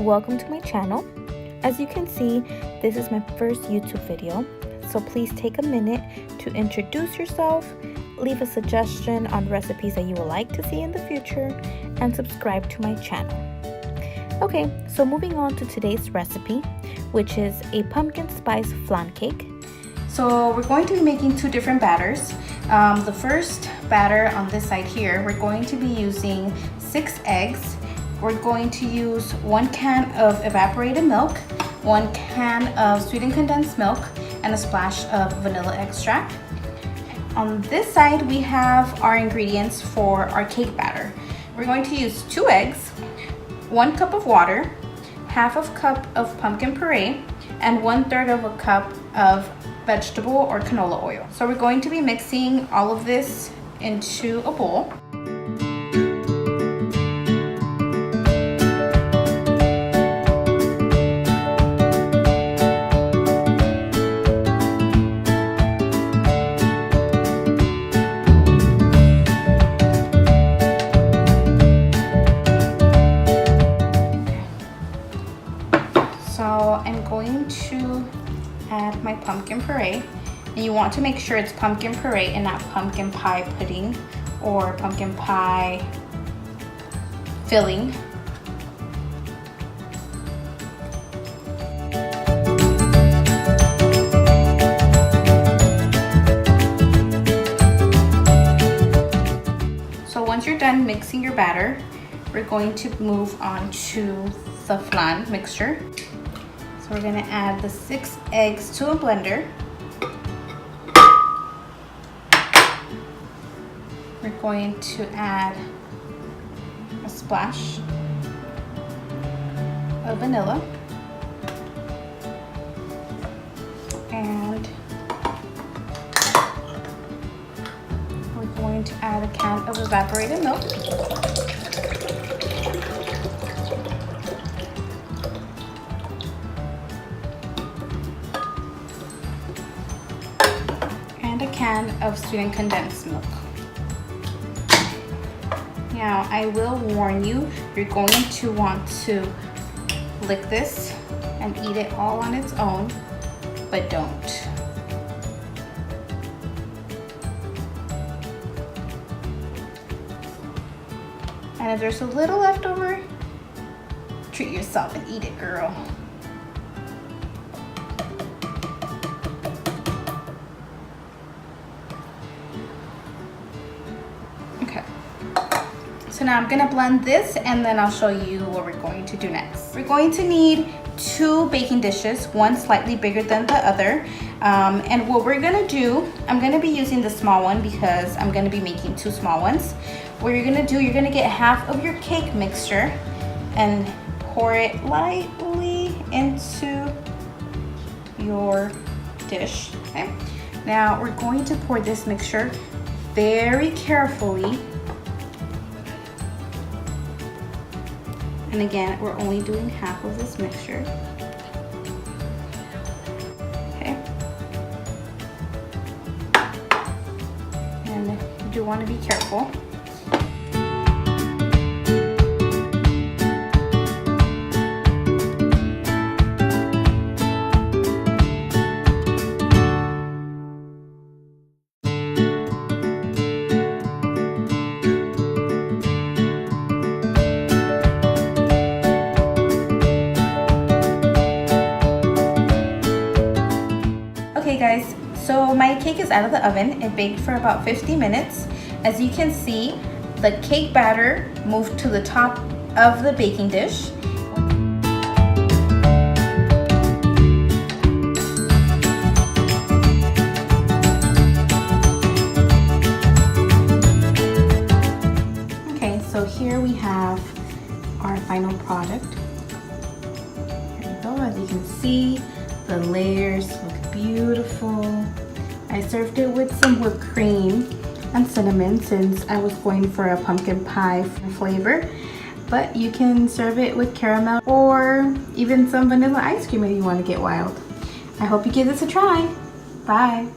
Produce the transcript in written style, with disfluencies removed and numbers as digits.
welcome to my channel. As you can see, this is my first YouTube video, so please take a minute to introduce yourself, leave a suggestion on recipes that you would like to see in the future, and subscribe to my channel. Okay, so moving on to today's recipe, which is a pumpkin spice flan-cake. So we're going to be making two different batters. The first batter on this side here, we're going to be using 6 eggs. We're going to use 1 can of evaporated milk, 1 can of sweetened condensed milk, and a splash of vanilla extract. On this side, we have our ingredients for our cake batter. We're going to use 2 eggs, 1 cup of water, half of cup of pumpkin puree, and 1/3 of a cup of vegetable or canola oil. So we're going to be mixing all of this into a bowl. So I'm going to add my pumpkin puree, and you want to make sure it's pumpkin puree and not pumpkin pie pudding or pumpkin pie filling. So once you're done mixing your batter, we're going to move on to the flan mixture. So we're gonna add the 6 eggs to a blender. We're going to add a splash of vanilla and we're going to add a can of evaporated milk. A can of sweetened condensed milk. Now I will warn you, you're going to want to lick this and eat it all on its own, but don't. And if there's a little left over, treat yourself and eat it, girl. Okay, so now I'm gonna blend this and then I'll show you what we're going to do next. We're going to need 2 baking dishes, one slightly bigger than the other. And what we're gonna do, I'm gonna be using the small one because I'm gonna be making 2 small ones. What you're gonna do, you're gonna get half of your cake mixture and pour it lightly into your dish, okay? Now we're going to pour this mixture very carefully. And again, we're only doing half of this mixture. Okay. And you do want to be careful. Okay guys, so my cake is out of the oven. It baked for about 50 minutes. As you can see, the cake batter moved to the top of the baking dish. Okay, so here we have our final product. Here we go, as you can see, the layers look beautiful. I served it with some whipped cream and cinnamon since I was going for a pumpkin pie flavor, but you can serve it with caramel or even some vanilla ice cream if you want to get wild. I hope you give this a try. Bye.